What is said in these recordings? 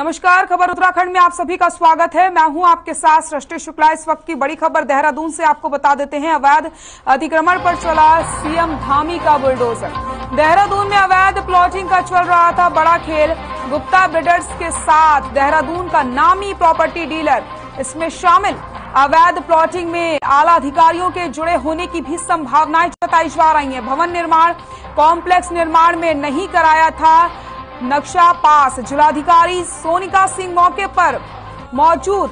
नमस्कार, खबर उत्तराखंड में आप सभी का स्वागत है। मैं हूं आपके साथ सृष्टि शुक्ला। इस वक्त की बड़ी खबर देहरादून से आपको बता देते हैं। अवैध अतिक्रमण पर चला सीएम धामी का बुलडोजर। देहरादून में अवैध प्लॉटिंग का चल रहा था बड़ा खेल। गुप्ता बिल्डर्स के साथ देहरादून का नामी प्रॉपर्टी डीलर इसमें शामिल। अवैध प्लॉटिंग में आला अधिकारियों के जुड़े होने की भी संभावनाएं जताई जा रही हैं। भवन निर्माण कॉम्प्लेक्स निर्माण में नहीं कराया था नक्शा पास। जिलाधिकारी सोनिका सिंह मौके पर मौजूद।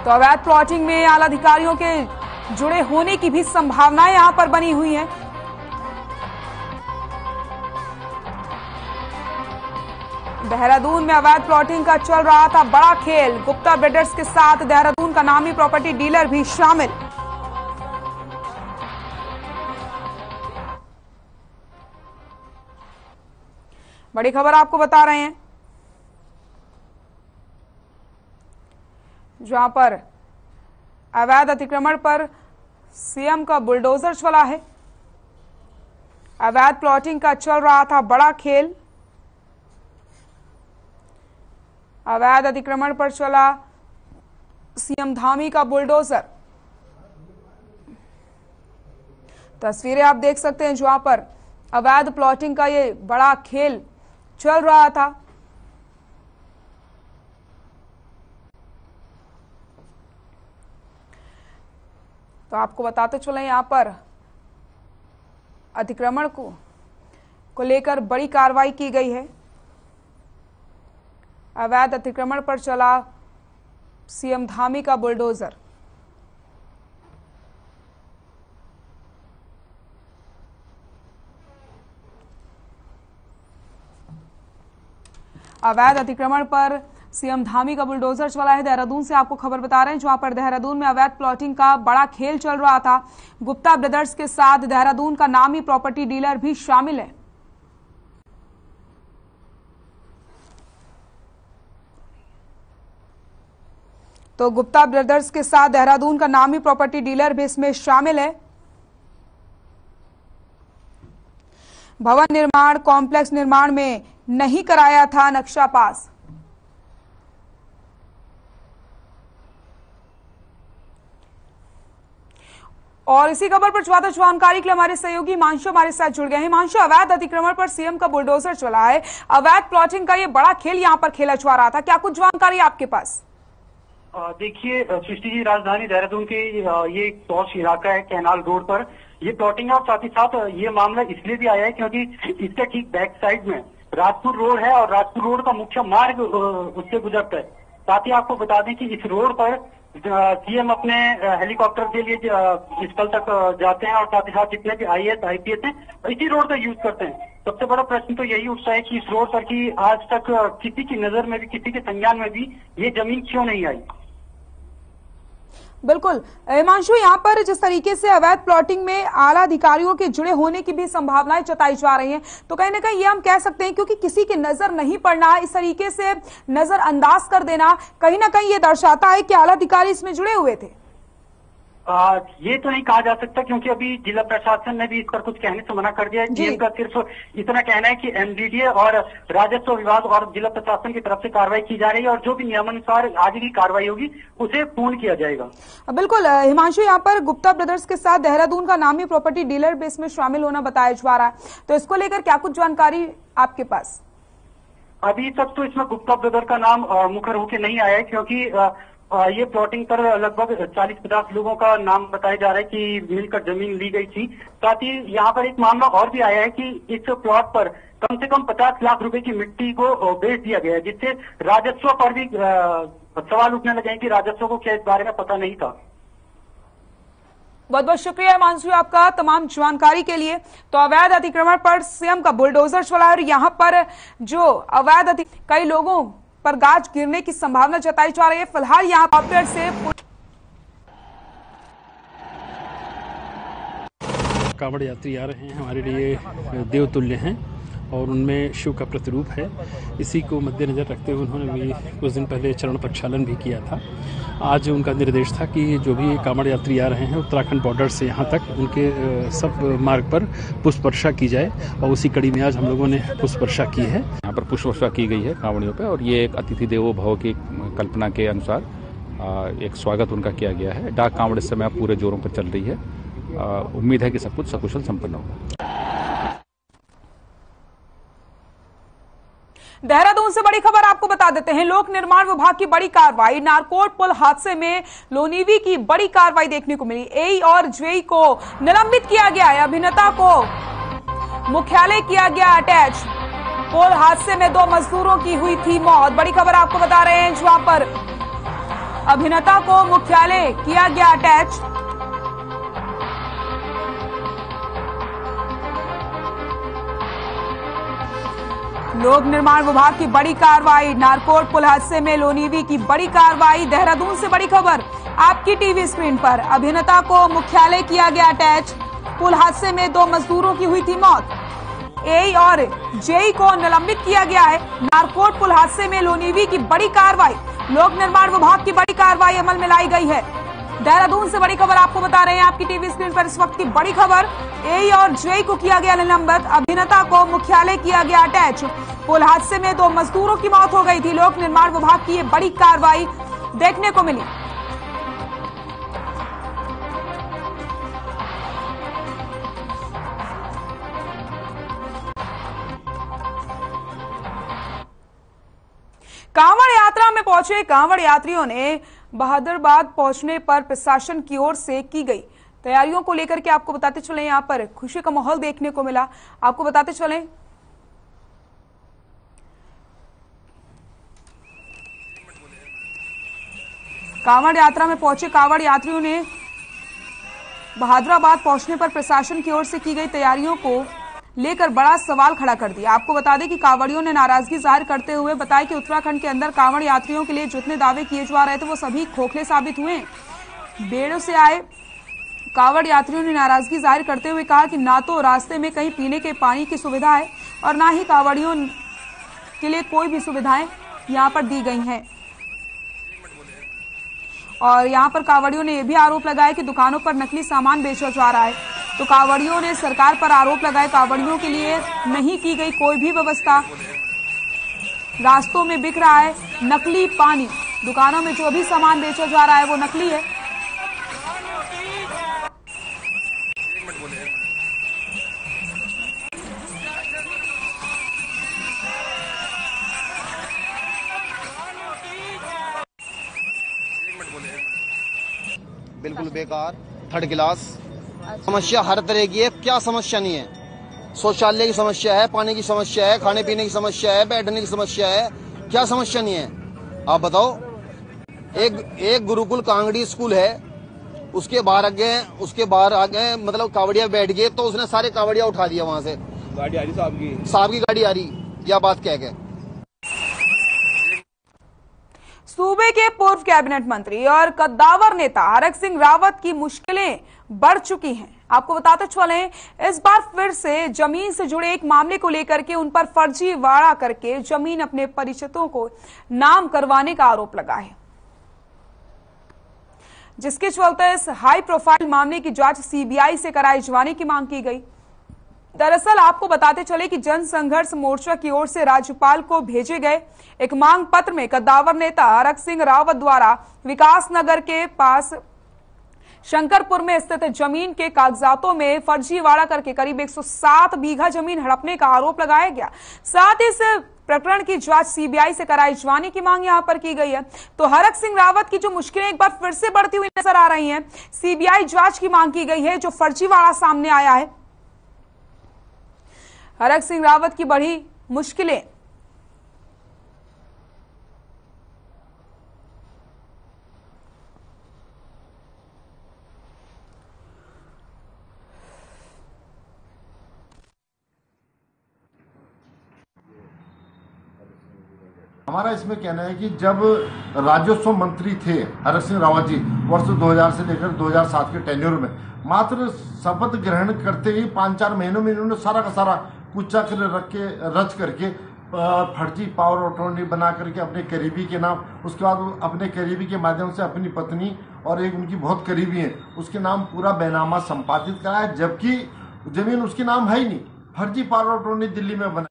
तो अवैध प्लॉटिंग में आला अधिकारियों के जुड़े होने की भी संभावनाएं यहां पर बनी हुई हैं। देहरादून में अवैध प्लॉटिंग का चल रहा था बड़ा खेल। गुप्ता बिल्डर्स के साथ देहरादून का नामी प्रॉपर्टी डीलर भी शामिल। बड़ी खबर आपको बता रहे हैं, जहां पर अवैध अतिक्रमण पर सीएम का बुलडोजर चला है। अवैध प्लॉटिंग का चल रहा था बड़ा खेल। अवैध अतिक्रमण पर चला सीएम धामी का बुलडोजर। तस्वीरें आप देख सकते हैं, जहां पर अवैध प्लॉटिंग का ये बड़ा खेल चल रहा था। तो आपको बताते चले, यहां पर अतिक्रमण को लेकर बड़ी कार्रवाई की गई है। अवैध अतिक्रमण पर चला सीएम धामी का बुलडोजर। अवैध अतिक्रमण पर सीएम धामी का बुलडोजर चला है। देहरादून से आपको खबर बता रहे हैं, जहां पर देहरादून में अवैध प्लॉटिंग का बड़ा खेल चल रहा था। गुप्ता ब्रदर्स के साथ देहरादून का नामी प्रॉपर्टी डीलर भी शामिल है। तो गुप्ता ब्रदर्स के साथ देहरादून का नामी प्रॉपर्टी डीलर भी इसमें शामिल है। भवन निर्माण कॉम्प्लेक्स निर्माण में नहीं कराया था नक्शा पास। और इसी खबर पर ज्यादा जानकारी के लिए हमारे सहयोगी हिमांशु हमारे साथ जुड़ गए हैं। हिमांशु, अवैध अतिक्रमण पर सीएम का बुलडोजर चला है। अवैध प्लॉटिंग का ये बड़ा खेल यहां पर खेला जा रहा था, क्या कुछ जानकारी आपके पास? देखिए सृष्टि जी, राजधानी देहरादून के ये एक पॉश इलाका है कैनाल रोड पर ये प्लॉटिंग है। और साथ ही साथ ये मामला इसलिए भी आया है क्योंकि इसके ठीक बैक साइड में राजपुर रोड है और राजपुर रोड का मुख्य मार्ग उससे गुजरता है। साथ ही आपको बता दें कि इस रोड पर सीएम अपने हेलीकॉप्टर के लिए स्थल तक जाते हैं और साथ ही साथ जितने भी आईएएस आईपीएस हैं इसी रोड का यूज करते हैं। सबसे बड़ा प्रश्न तो यही उठता है कि इस रोड पर की आज तक किसी की नजर में भी किसी के संज्ञान में भी ये जमीन क्यों नहीं आई। बिल्कुल हिमांशु, यहाँ पर जिस तरीके से अवैध प्लॉटिंग में आला अधिकारियों के जुड़े होने की भी संभावनाएं जताई जा रही हैं, तो कहीं ना कहीं ये हम कह सकते हैं क्योंकि किसी की नजर नहीं पड़ना, इस तरीके से नजरअंदाज कर देना कहीं ना कहीं ये दर्शाता है कि आला अधिकारी इसमें जुड़े हुए थे। ये तो नहीं कहा जा सकता क्योंकि अभी जिला प्रशासन ने भी इस पर कुछ कहने से मना कर दिया है। जीएम का सिर्फ इतना कहना है कि एमडीडीए और राजस्व विभाग और जिला प्रशासन की तरफ से कार्रवाई की जा रही है और जो भी नियमानुसार आगे की कार्रवाई होगी उसे पूर्ण किया जाएगा। बिल्कुल हिमांशु, यहाँ पर गुप्ता ब्रदर्स के साथ देहरादून का नामी प्रॉपर्टी डीलर भी इसमें शामिल होना बताया जा रहा है, तो इसको लेकर क्या कुछ जानकारी आपके पास? अभी तक तो इसमें गुप्ता ब्रदर का नाम मुखर होकर नहीं आया है क्योंकि ये प्लॉटिंग पर लगभग 40-50 लोगों का नाम बताया जा रहा है कि मिलकर जमीन ली गई थी। साथ ही यहाँ पर एक मामला और भी आया है कि इस प्लॉट पर कम से कम 50 लाख रुपए की मिट्टी को बेच दिया गया है, जिससे राजस्व पर भी सवाल उठने लगे हैं कि राजस्व को क्या इस बारे में पता नहीं था। बहुत बहुत शुक्रिया हिमांशु आपका तमाम जानकारी के लिए। तो अवैध अतिक्रमण पर सीएम का बुलडोजर चला और यहाँ पर जो अवैध कई लोगों पर गाज गिरने की संभावना जताई जा रही है। फिलहाल यहाँ पर से कांवड़ यात्री आ रहे हैं, हमारे लिए देवतुल्य हैं और उनमें शिव का प्रतिरूप है। इसी को मद्देनजर रखते हुए उन्होंने भी कुछ दिन पहले चरण प्रक्षालन भी किया था। आज उनका निर्देश था कि जो भी कांवड़ यात्री आ रहे हैं उत्तराखंड बॉर्डर से यहाँ तक उनके सब मार्ग पर पुष्प वर्षा की जाए और उसी कड़ी में आज हम लोगों ने पुष्प वर्षा की है। पर पुष्प वर्षा की गई है कांवड़ियों पे, और ये एक अतिथि देवो भव की कल्पना के अनुसार एक स्वागत उनका किया गया है। डाक कांवड़ इस समय पूरे जोरों पर चल रही है। उम्मीद है कि सब कुछ सकुशल संपन्न होगा। देहरादून से बड़ी खबर आपको बता देते हैं। लोक निर्माण विभाग की बड़ी कार्रवाई। नारकोट पुल हादसे में लोनीवी की बड़ी कार्रवाई देखने को मिली। एई और जेई को निलंबित किया गया है। अभिनेता को मुख्यालय किया गया अटैच। पुल हादसे में 2 मजदूरों की हुई थी मौत। बड़ी खबर आपको बता रहे हैं, जहां पर अभिनेता को मुख्यालय किया गया अटैच। लोक निर्माण विभाग की बड़ी कार्रवाई। नारकोट पुल हादसे में लोनीवी की बड़ी कार्रवाई। देहरादून से बड़ी खबर आपकी टीवी स्क्रीन पर। अभिनेता को मुख्यालय किया गया अटैच। पुल हादसे में 2 मजदूरों की हुई थी मौत। एई और जेई को निलंबित किया गया है। नारकोट पुल हादसे में लोनीवी की बड़ी कार्रवाई। लोक निर्माण विभाग की बड़ी कार्रवाई अमल में लाई गई है। देहरादून से बड़ी खबर आपको बता रहे हैं, आपकी टीवी स्क्रीन पर इस वक्त की बड़ी खबर। एई और जेई को किया गया निलंबित। अभिनेता को मुख्यालय किया गया अटैच। पुल हादसे में 2 मजदूरों की मौत हो गई थी। लोक निर्माण विभाग की ये बड़ी कार्रवाई देखने को मिली। कांवड़ यात्रा में पहुंचे कांवड़ यात्रियों ने बहादुराबाद पहुंचने पर प्रशासन की ओर से की गई तैयारियों को लेकर के आपको बताते चले, यहां पर खुशी का माहौल देखने को मिला। आपको बताते चले, कांवड़ यात्रा में पहुंचे कांवड़ यात्रियों ने बहादुराबाद पहुंचने पर प्रशासन की ओर से की गई तैयारियों को लेकर बड़ा सवाल खड़ा कर दिया। आपको बता दें कि कांवड़ियों ने नाराजगी जाहिर करते हुए बताया कि उत्तराखंड के अंदर कांवड़ यात्रियों के लिए जितने दावे किए जा रहे थे वो सभी खोखले साबित हुए। बेड़ों से आए कांवड़ यात्रियों ने नाराजगी जाहिर करते हुए कहा कि ना तो रास्ते में कहीं पीने के पानी की सुविधा है और ना ही कांवड़ियों के लिए कोई भी सुविधाएं यहां पर दी गई हैं। और यहां पर कांवड़ियों ने यह भी आरोप लगाया कि दुकानों पर नकली सामान बेचा जा रहा है। तो कांवड़ियों ने सरकार पर आरोप लगाया कांवड़ियों के लिए नहीं की गई कोई भी व्यवस्था। रास्तों में बिक रहा है नकली पानी। दुकानों में जो भी सामान बेचा जा रहा है वो नकली है। बिल्कुल बेकार, थर्ड क्लास। समस्या हर तरह की है, क्या समस्या नहीं है। शौचालय की समस्या है, पानी की समस्या है, खाने पीने की समस्या है, बैठने की समस्या है, क्या समस्या नहीं है आप बताओ। एक गुरुकुल कांगड़ी स्कूल है, उसके बाहर आगे मतलब कावड़िया बैठ गए तो उसने सारे कावड़िया उठा दिया। वहां से गाड़ी आ रही साहब की गाड़ी आ रही, क्या बात कह के। सूबे के पूर्व कैबिनेट मंत्री और कद्दावर नेता हरक सिंह रावत की मुश्किलें बढ़ चुकी हैं। आपको बताते चले, इस बार फिर से जमीन से जुड़े एक मामले को लेकर के उन पर फर्जीवाड़ा करके जमीन अपने परिचितों को नाम करवाने का आरोप लगा है, जिसके चलते इस हाई प्रोफाइल मामले की जांच सीबीआई से कराए जाने की मांग की गई। दरअसल आपको बताते चले कि जन संघर्ष मोर्चा की ओर से राज्यपाल को भेजे गए एक मांग पत्र में कद्दावर नेता हरक सिंह रावत द्वारा विकास नगर के पास शंकरपुर में स्थित जमीन के कागजातों में फर्जीवाड़ा करके करीब 107 बीघा जमीन हड़पने का आरोप लगाया गया। साथ ही इस प्रकरण की जांच सीबीआई से कराई जाने की मांग यहां पर की गई है। तो हरक सिंह रावत की जो मुश्किलें एक बार फिर से बढ़ती हुई नजर आ रही हैं, सीबीआई जांच की मांग की गई है। जो फर्जीवाड़ा सामने आया है, हरक सिंह रावत की बड़ी मुश्किलें। हमारा इसमें कहना है कि जब राजस्व मंत्री थे हरक सिंह रावत जी वर्ष 2000 से लेकर 2007 के टेन्योर में, मात्र शपथ ग्रहण करते ही 5-4 महीनों में इन्होंने सारा का सारा कुचा रच करके फर्जी पावर ऑफ अटॉर्नी बना करके अपने करीबी के नाम, उसके बाद अपने करीबी के माध्यम से अपनी पत्नी और एक उनकी बहुत करीबी है उसके नाम पूरा बैनामा संपादित करा है, जबकि जमीन उसके नाम है ही नहीं। फर्जी पावर ऑफ अटॉर्नी दिल्ली में बना।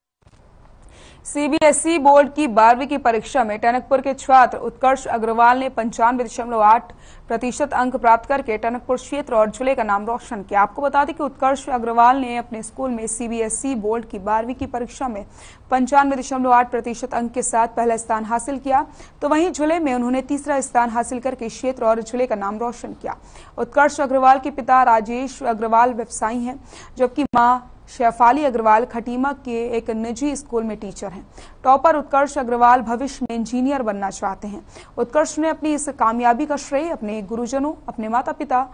सीबीएसई बोर्ड की 12वीं की परीक्षा में टनकपुर के छात्र उत्कर्ष अग्रवाल ने 95.8% अंक प्राप्त करके टनकपुर क्षेत्र और जिले का नाम रोशन किया। आपको बता दें कि उत्कर्ष अग्रवाल ने अपने स्कूल में सीबीएसई बोर्ड की 12वीं की परीक्षा में 95.8% अंक के साथ पहला स्थान हासिल किया, तो वहीं जिले में उन्होंने तीसरा स्थान हासिल करके क्षेत्र और जिले का नाम रोशन किया। उत्कर्ष अग्रवाल के पिता राजेश अग्रवाल व्यवसायी हैं, जबकि मां शेफाली अग्रवाल खटीमा के एक निजी स्कूल में टीचर हैं। टॉपर उत्कर्ष अग्रवाल भविष्य में इंजीनियर बनना चाहते हैं। उत्कर्ष ने अपनी इस कामयाबी का श्रेय अपने गुरुजनों, अपने माता पिता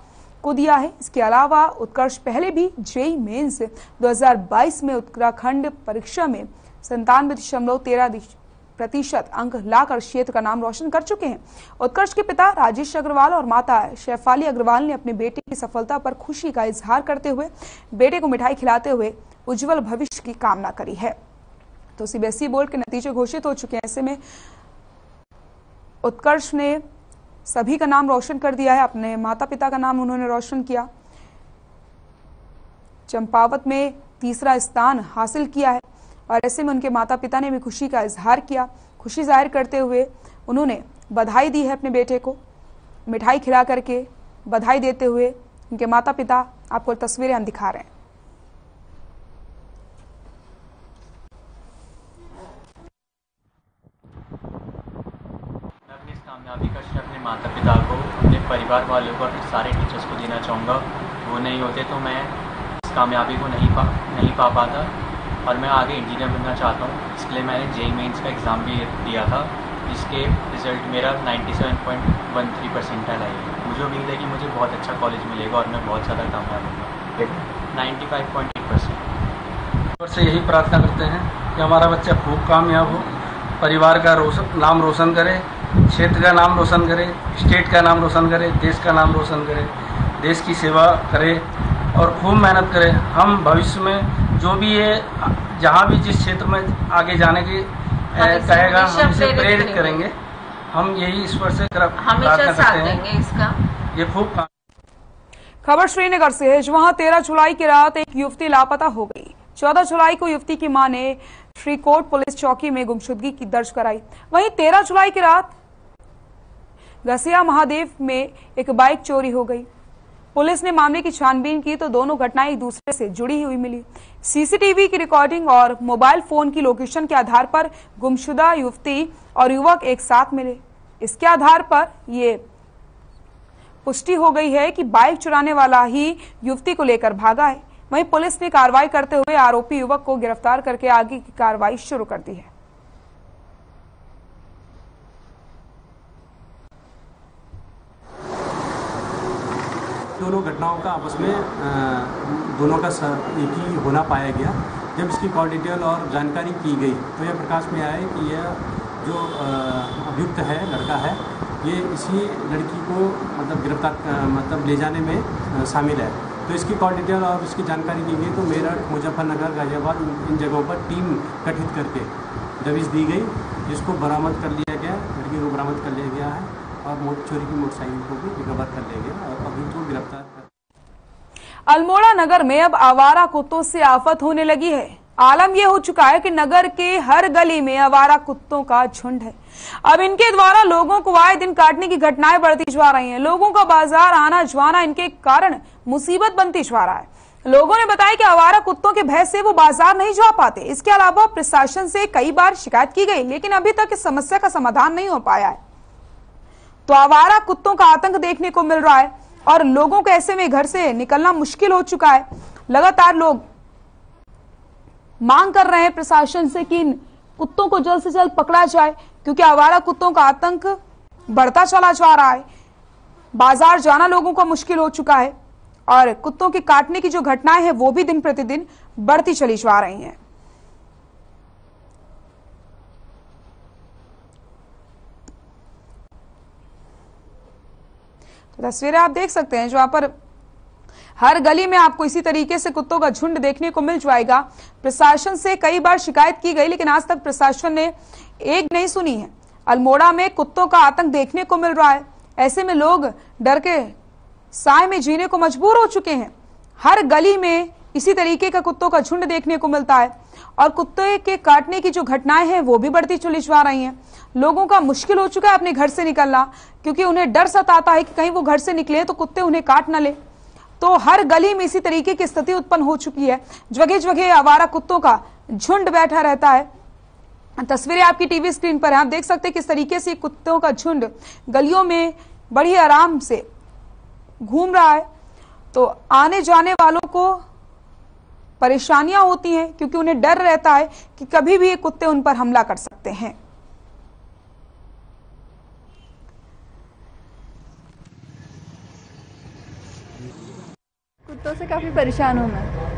को दिया है। इसके अलावा उत्कर्ष पहले भी जेईई मेंस 2022 में उत्तराखंड परीक्षा में 97.13% अंक लाकर क्षेत्र का नाम रोशन कर चुके हैं। उत्कर्ष के पिता राजेश अग्रवाल और माता शेफाली अग्रवाल ने अपने बेटे की सफलता पर खुशी का इजहार करते हुए बेटे को मिठाई खिलाते हुए उज्जवल भविष्य की कामना करी है। तो सीबीएसई बोर्ड के नतीजे घोषित हो चुके हैं। ऐसे में उत्कर्ष ने सभी का नाम रोशन कर दिया है, अपने माता पिता का नाम उन्होंने रोशन किया। चंपावत में तीसरा स्थान हासिल किया है और ऐसे में उनके माता पिता ने भी खुशी का इजहार किया। खुशी जाहिर करते हुए उन्होंने बधाई दी है अपने बेटे को, मिठाई खिला करके बधाई देते हुए उनके माता पिता, आपको तस्वीरें हम दिखा रहे हैं। मैं अपनी इस कामयाबी का श्रेय अपने माता पिता को, अपने परिवार वालों को, अपने सारे टीचर्स को देना चाहूँगा। वो नहीं होते तो मैं इस कामयाबी को नहीं पा पाता और मैं आगे इंजीनियर बनना चाहता हूँ। इसके लिए मैंने जेईई मेंस का एग्ज़ाम भी दिया था, जिसके रिज़ल्ट मेरा 97.13% आई है। मुझे उम्मीद है कि मुझे बहुत अच्छा कॉलेज मिलेगा और मैं बहुत ज़्यादा कामयाब होगा। 95.8%। और से यही प्रार्थना करते हैं कि हमारा बच्चा खूब कामयाब हो, परिवार का नाम रोशन करे, क्षेत्र का नाम रोशन करे, स्टेट का नाम रोशन करे, देश का नाम रोशन करे, देश की सेवा करे और खूब मेहनत करे। हम भविष्य में जो भी है, जहाँ भी जिस क्षेत्र में आगे जाने की कहेगा, हम इसे प्रेरित करेंगे। हम यही ईश्वर से प्रार्थना करते हैं इसका ये खूब। खबर श्रीनगर से है, जहां 13 जुलाई की रात एक युवती लापता हो गई। 14 जुलाई को युवती की मां ने श्रीकोट पुलिस चौकी में गुमशुदगी की दर्ज कराई। वहीं 13 जुलाई की रात घसिया महादेव में एक बाइक चोरी हो गई। पुलिस ने मामले की छानबीन की तो दोनों घटनाएं एक दूसरे से जुड़ी हुई मिली। सीसीटीवी की रिकॉर्डिंग और मोबाइल फोन की लोकेशन के आधार पर गुमशुदा युवती और युवक एक साथ मिले। इसके आधार पर ये पुष्टि हो गई है कि बाइक चुराने वाला ही युवती को लेकर भागा है। वहीं पुलिस ने कार्रवाई करते हुए आरोपी युवक को गिरफ्तार करके आगे की कार्रवाई शुरू कर दी है। दोनों घटनाओं का आपस में दोनों का एक ही होना पाया गया। जब इसकी कॉल डिटेल और जानकारी की गई तो यह प्रकाश में आया कि यह जो अभियुक्त है, लड़का है, ये इसी लड़की को गिरफ्तार ले जाने में शामिल है। तो इसकी कॉल डिटेल और उसकी जानकारी की गई तो मेरठ, मुजफ्फरनगर, गाजियाबाद इन जगहों पर टीम गठित करके दबिश दी गई, जिसको बरामद कर लिया गया। लड़की को बरामद कर लिया गया है और चोरी की मोटरसाइकिल को भी रिकवर कर लिया गया और अभी तो गिरफ्तार कर। अल्मोड़ा नगर में अब आवारा कुत्तों से आफत होने लगी है। आलम यह हो चुका है कि नगर के हर गली में आवारा कुत्तों का झुंड है। अब इनके द्वारा लोगों को आए दिन काटने की घटनाएं बढ़ती जा रही हैं। लोगों का बाजार आना जाना इनके कारण मुसीबत बनती जा रहा है। लोगों ने बताया कि आवारा कुत्तों के भय से वो बाजार नहीं जा पाते। इसके अलावा प्रशासन से कई बार शिकायत की गई, लेकिन अभी तक इस समस्या का समाधान नहीं हो पाया है। तो आवारा कुत्तों का आतंक देखने को मिल रहा है और लोगों को ऐसे में घर से निकलना मुश्किल हो चुका है। लगातार लोग मांग कर रहे हैं प्रशासन से कि इन कुत्तों को जल्द से जल्द पकड़ा जाए, क्योंकि आवारा कुत्तों का आतंक बढ़ता चला जा रहा है। बाजार जाना लोगों का मुश्किल हो चुका है और कुत्तों के काटने की जो घटनाएं हैं वो भी दिन प्रतिदिन बढ़ती चली जा रही हैं। तो तस्वीरें आप देख सकते हैं, जहां पर हर गली में आपको इसी तरीके से कुत्तों का झुंड देखने को मिल जाएगा। प्रशासन से कई बार शिकायत की गई, लेकिन आज तक प्रशासन ने एक नहीं सुनी है। अल्मोड़ा में कुत्तों का आतंक देखने को मिल रहा है। ऐसे में लोग डर के साए में जीने को मजबूर हो चुके हैं। हर गली में इसी तरीके का कुत्तों का झुंड देखने को मिलता है और कुत्ते के काटने की जो घटनाएं हैं वो भी बढ़ती चली जा रही हैं। लोगों का मुश्किल हो चुका है अपने घर से निकलना, क्योंकि उन्हें डर सताता है कि कहीं वो घर से निकले तो कुत्ते उन्हें काट न ले। तो हर गली में इसी तरीके की स्थिति उत्पन्न हो चुकी है, जगह जगह आवारा कुत्तों का झुंड बैठा रहता है। तस्वीरें आपकी टीवी स्क्रीन पर है, आप देख सकते हैं किस तरीके से कुत्तों का झुंड गलियों में बड़ी आराम से घूम रहा है। तो आने जाने वालों को परेशानियां होती हैं, क्योंकि उन्हें डर रहता है कि कभी भी ये कुत्ते उन पर हमला कर सकते हैं। कुत्तों से काफी परेशान हूँ मैं।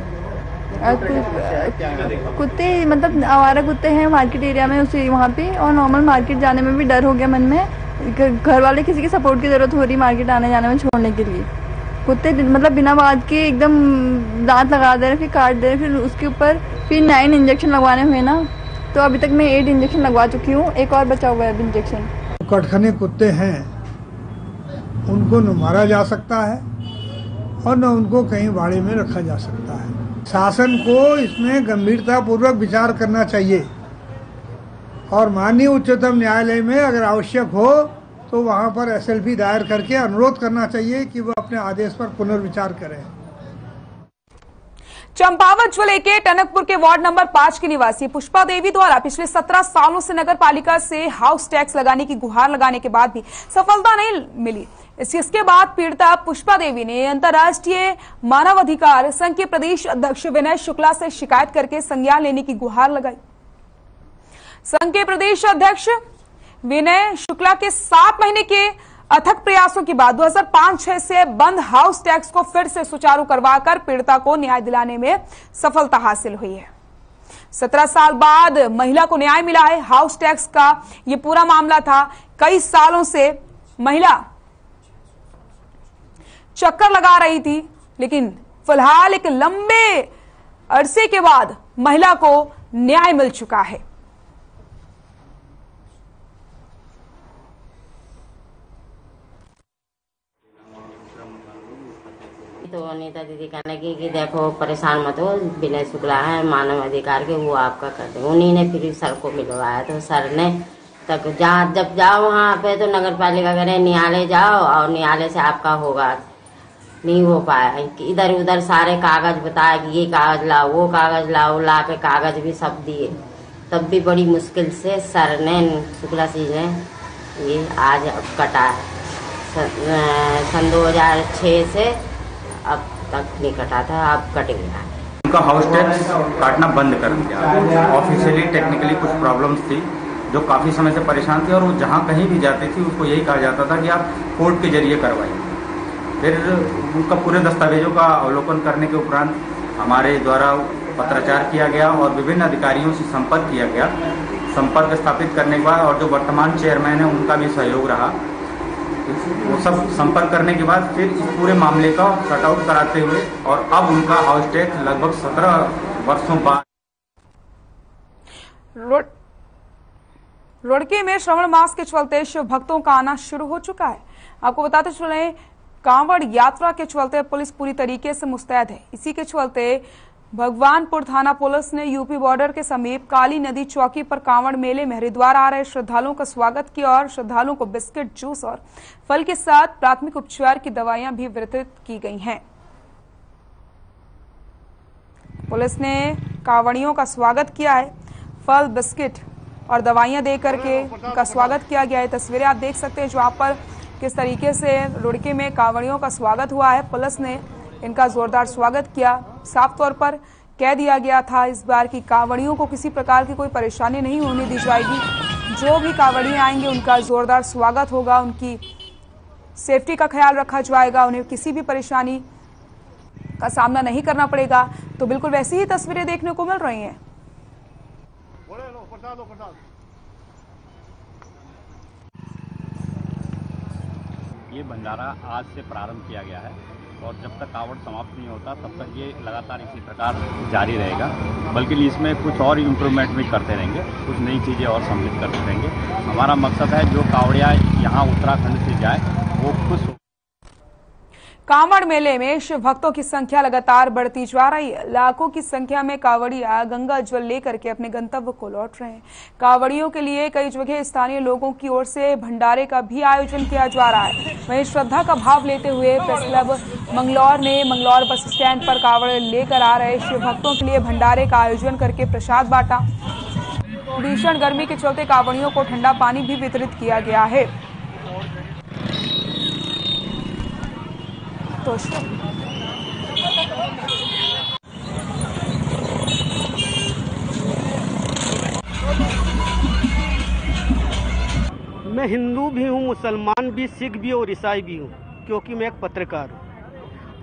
कुत्ते मतलब आवारा कुत्ते हैं मार्केट एरिया में, उसी वहाँ पे, और नॉर्मल मार्केट जाने में भी डर हो गया मन में। घर वाले किसी की सपोर्ट की जरूरत हो रही मार्केट आने जाने में छोड़ने के लिए। कुत्ते मतलब बिना बात के एकदम दांत लगा दे रहे, फिर काट दे रहे, फिर उसके ऊपर फिर 9 इंजेक्शन लगवाने हुए ना। तो अभी तक मैं 8 इंजेक्शन लगवा चुकी हूँ, एक और बचा हुआ है अभी इंजेक्शन। कटखने कुत्ते हैं उनको न मारा जा सकता है और न उनको कहीं बाड़े में रखा जा सकता है। शासन को इसमें गंभीरता पूर्वक विचार करना चाहिए और माननीय उच्चतम न्यायालय में अगर आवश्यक हो तो वहां पर SLP दायर करके अनुरोध करना चाहिए कि वो अपने आदेश पर पुनर्विचार करें। चंपावत जिले के टनकपुर के वार्ड नंबर 5 की निवासी पुष्पा देवी द्वारा पिछले 17 सालों से नगर पालिका से हाउस टैक्स लगाने की गुहार लगाने के बाद भी सफलता नहीं मिली। इसके बाद पीड़िता पुष्पा देवी ने अंतर्राष्ट्रीय मानवाधिकार संघ के प्रदेश अध्यक्ष विनय शुक्ला से शिकायत करके संज्ञान लेने की गुहार लगाई। संघ के प्रदेश अध्यक्ष विनय शुक्ला के 7 महीने के अथक प्रयासों के बाद 2005-06 से बंद हाउस टैक्स को फिर से सुचारू करवाकर पीड़िता को न्याय दिलाने में सफलता हासिल हुई है। 17 साल बाद महिला को न्याय मिला है। हाउस टैक्स का ये पूरा मामला था। कई सालों से महिला चक्कर लगा रही थी, लेकिन फिलहाल एक लंबे अरसे के बाद महिला को न्याय मिल चुका है। तो अनीता दीदी कहने की कि देखो परेशान मत हो, विनय शुक्ला है मानव अधिकार के, वो आपका करते। उन्हीं ने फिर सर को मिलवाया, तो सर ने तक जब जाओ वहाँ पे तो नगर पालिका करे न्यायालय जाओ और न्यायालय से आपका होगा, नहीं हो पाया। इधर उधर सारे कागज बताया कि ये कागज लाओ वो कागज लाओ, ला के कागज भी सब दिए, तब भी बड़ी मुश्किल से सर ने शुक्ला जी ने ये आज कटा है। सन 2006 से अब तक नहीं कटा था, अब कट गया। उनका हाउस टैक्स काटना बंद कर दिया। ऑफिशियली टेक्निकली कुछ प्रॉब्लम्स थी जो काफ़ी समय से परेशान थी, और वो जहाँ कहीं भी जाती थी उसको यही कहा जाता था कि आप कोर्ट के जरिए करवाइए। फिर उनका पूरे दस्तावेजों का अवलोकन करने के उपरांत हमारे द्वारा पत्राचार किया गया और विभिन्न अधिकारियों से संपर्क किया गया। संपर्क स्थापित करने के बाद और जो वर्तमान चेयरमैन है उनका भी सहयोग रहा। वो सब संपर्क करने के बाद फिर इस पूरे मामले का सॉर्ट आउट कराते हुए और अब उनका हाउस टैक्स लगभग 17 वर्षों बाद। रुड़की में श्रावण मास के चलते शिव भक्तों का आना शुरू हो चुका है। आपको बताते चले कांवड़ यात्रा के चलते पुलिस पूरी तरीके से मुस्तैद है। इसी के चलते भगवानपुर थाना पुलिस ने यूपी बॉर्डर के समीप काली नदी चौकी पर कांवड़ मेले में हरिद्वार आ रहे श्रद्धालुओं का स्वागत किया और श्रद्धालुओं को बिस्किट, जूस और फल के साथ प्राथमिक उपचार की दवाइयां भी वितरित की गई हैं। पुलिस ने कांवड़ियों का स्वागत किया है। फल, बिस्किट और दवाइयां दे करके उनका स्वागत किया गया है। तस्वीरें आप देख सकते हैं जहां पर किस तरीके से रुड़की में कांवड़ियों का स्वागत हुआ है। पुलिस ने इनका जोरदार स्वागत किया। साफ तौर पर कह दिया गया था इस बार की कांवड़ियों को किसी प्रकार की कोई परेशानी नहीं होने दी जाएगी। जो भी कांवड़िए आएंगे उनका जोरदार स्वागत होगा, उनकी सेफ्टी का ख्याल रखा जाएगा, उन्हें किसी भी परेशानी का सामना नहीं करना पड़ेगा। तो बिल्कुल वैसी ही तस्वीरें देखने को मिल रही हैं। ये भंडारा आज से प्रारंभ किया गया है और जब तक कावड़ समाप्त नहीं होता तब तक ये लगातार इसी प्रकार जारी रहेगा। बल्कि इसमें कुछ और इम्प्रूवमेंट भी करते रहेंगे, कुछ नई चीज़ें और सम्मिलित करते रहेंगे। हमारा मकसद है जो कावड़िया यहाँ उत्तराखंड से जाए वो खुश हो। कांवड़ मेले में शिव भक्तों की संख्या लगातार बढ़ती जा रही है। लाखों की संख्या में कांवड़िया गंगा जल लेकर के अपने गंतव्य को लौट रहे हैं। कांवड़ियों के लिए कई जगह स्थानीय लोगों की ओर से भंडारे का भी आयोजन किया जा रहा है। वहीं श्रद्धा का भाव लेते हुए प्रेस क्लब मंगलौर ने मंगलौर बस स्टैंड पर कांवड़ लेकर आ रहे शिव भक्तों के लिए भंडारे का आयोजन करके प्रसाद बांटा। भीषण गर्मी के चलते कांवड़ियों को ठंडा पानी भी वितरित किया गया है। तो मैं हिंदू भी हूँ, मुसलमान भी, सिख भी और ईसाई भी हूँ, क्योंकि मैं एक पत्रकार हूँ।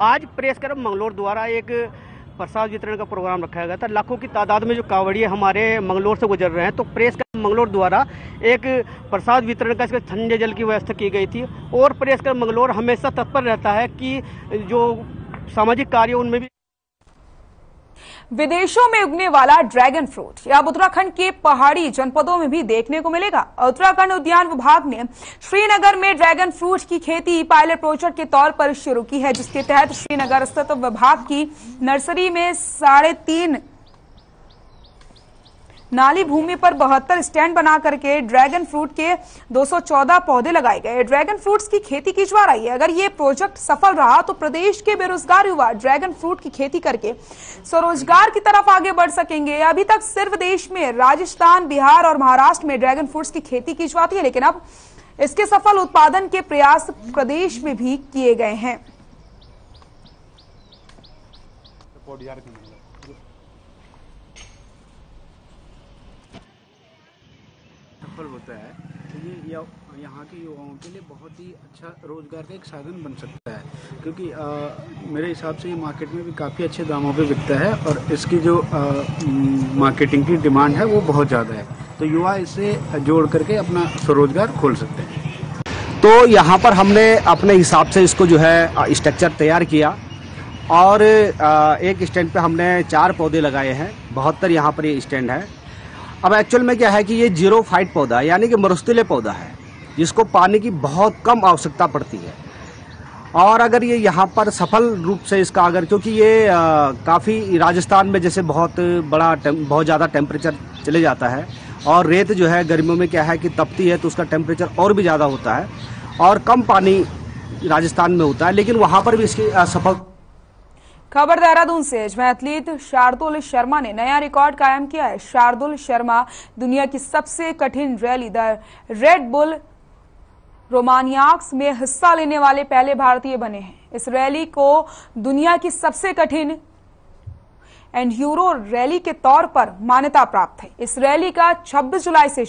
आज प्रेस क्लब मंगलौर द्वारा एक प्रसाद वितरण का प्रोग्राम रखा गया था। लाखों की तादाद में जो कांवड़िए हमारे मंगलौर से गुजर रहे हैं, तो प्रेस क्लब मंगलौर द्वारा एक प्रसाद वितरण का, इसके ठंडे जल की व्यवस्था की गई थी। और प्रेस क्लब मंगलौर हमेशा तत्पर रहता है कि जो सामाजिक कार्य उनमें भी। विदेशों में उगने वाला ड्रैगन फ्रूट अब उत्तराखंड के पहाड़ी जनपदों में भी देखने को मिलेगा। उत्तराखंड उद्यान विभाग ने श्रीनगर में ड्रैगन फ्रूट की खेती पायलट प्रोजेक्ट के तौर पर शुरू की है, जिसके तहत श्रीनगर स्थित विभाग की नर्सरी में 3.5 नाली भूमि पर 72 स्टैंड बना करके ड्रैगन फ्रूट के 214 पौधे लगाए गए। ड्रैगन फ्रूट्स की खेती की जा रही है। अगर ये प्रोजेक्ट सफल रहा तो प्रदेश के बेरोजगार युवा ड्रैगन फ्रूट की खेती करके स्वरोजगार की तरफ आगे बढ़ सकेंगे। अभी तक सिर्फ देश में राजस्थान, बिहार और महाराष्ट्र में ड्रैगन फ्रूट्स की खेती की जाती है, लेकिन अब इसके सफल उत्पादन के प्रयास प्रदेश में भी किए गए हैं। सफल होता है तो ये यहाँ के युवाओं के लिए बहुत ही अच्छा रोजगार का एक साधन बन सकता है, क्योंकि मेरे हिसाब से ये मार्केट में भी काफ़ी अच्छे दामों पे बिकता है और इसकी जो मार्केटिंग की डिमांड है वो बहुत ज़्यादा है। तो युवा इसे जोड़ करके अपना स्वरोजगार खोल सकते हैं। तो यहाँ पर हमने अपने हिसाब से इसको जो है स्ट्रक्चर तैयार किया और एक स्टैंड पे हमने 4 पौधे लगाए हैं। 72 यहाँ पर ये स्टैंड है। अब एक्चुअल में क्या है कि ये 0 फाइट पौधा है, यानी कि मरुस्थलीय पौधा है, जिसको पानी की बहुत कम आवश्यकता पड़ती है। और अगर ये यहाँ पर सफल रूप से इसका अगर, क्योंकि ये काफ़ी राजस्थान में जैसे बहुत ज़्यादा टेम्परेचर चले जाता है और रेत जो है गर्मियों में क्या है कि तपती है, तो उसका टेम्परेचर और भी ज़्यादा होता है और कम पानी राजस्थान में होता है, लेकिन वहाँ पर भी इसकी सफल। खबर देहरादून से। इसमें एथलीट शार्दुल शर्मा ने नया रिकॉर्ड कायम किया है। शार्दुल शर्मा दुनिया की सबसे कठिन रैली द रेड बुल रोमानियाक्स में हिस्सा लेने वाले पहले भारतीय बने हैं। इस रैली को दुनिया की सबसे कठिन एंड्यूरो रैली के तौर पर मान्यता प्राप्त है। इस रैली का 26 जुलाई से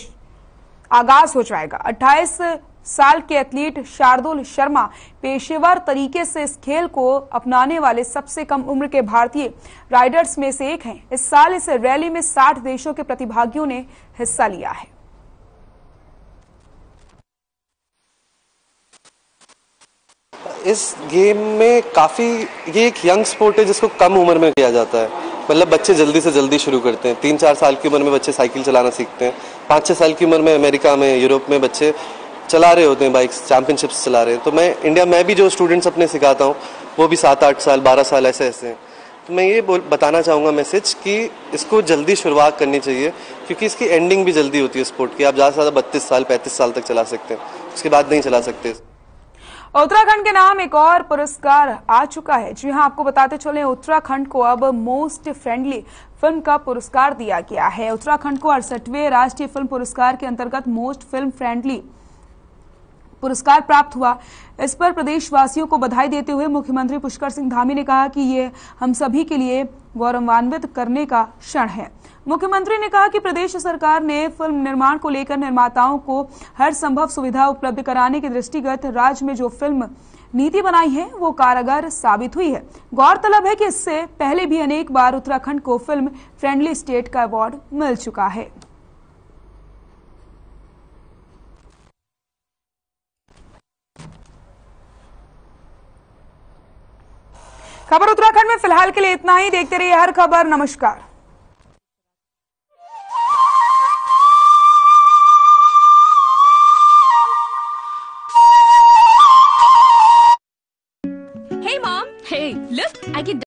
आगाज हो जाएगा। 28 साल के एथलीट शार्दुल शर्मा पेशेवर तरीके से इस खेल को अपनाने वाले सबसे कम उम्र के भारतीय राइडर्स में से एक हैं। इस साल इस रैली में 60 देशों के प्रतिभागियों ने हिस्सा लिया है। इस गेम में काफ़ी, ये एक यंग स्पोर्ट है जिसको कम उम्र में किया जाता है। मतलब बच्चे जल्दी से जल्दी शुरू करते हैं। 3-4 साल की उम्र में बच्चे साइकिल चलाना सीखते हैं। 5-6 साल की उम्र में अमेरिका में, यूरोप में बच्चे चला रहे होते हैं, बाइक्स चैंपियनशिप्स चला रहे हैं। तो मैं इंडिया में भी जो स्टूडेंट्स अपने सिखाता हूँ वो भी 7-8 साल 12 साल ऐसे हैं। तो मैं ये बताना चाहूँगा मैसेज कि इसको जल्दी शुरुआत करनी चाहिए, क्योंकि इसकी एंडिंग भी जल्दी होती है स्पोर्ट की। आप ज़्यादा से ज़्यादा 32 साल 35 साल तक चला सकते हैं, उसके बाद नहीं चला सकते। उत्तराखंड के नाम एक और पुरस्कार आ चुका है। जी हां, आपको बताते चले उत्तराखंड को अब मोस्ट फ्रेंडली फिल्म का पुरस्कार दिया गया है। उत्तराखंड को 68वें राष्ट्रीय फिल्म पुरस्कार के अंतर्गत मोस्ट फिल्म फ्रेंडली पुरस्कार प्राप्त हुआ। इस पर प्रदेशवासियों को बधाई देते हुए मुख्यमंत्री पुष्कर सिंह धामी ने कहा कि ये हम सभी के लिए गौरवान्वित करने का क्षण है। मुख्यमंत्री ने कहा कि प्रदेश सरकार ने फिल्म निर्माण को लेकर निर्माताओं को हर संभव सुविधा उपलब्ध कराने के दृष्टिगत राज्य में जो फिल्म नीति बनाई है वो कारगर साबित हुई है। गौरतलब है कि इससे पहले भी अनेक बार उत्तराखंड को फिल्म फ्रेंडली स्टेट का अवार्ड मिल चुका है। खबर उत्तराखंड में फिलहाल के लिए इतना ही। देखते रहिए हर खबर। नमस्कार।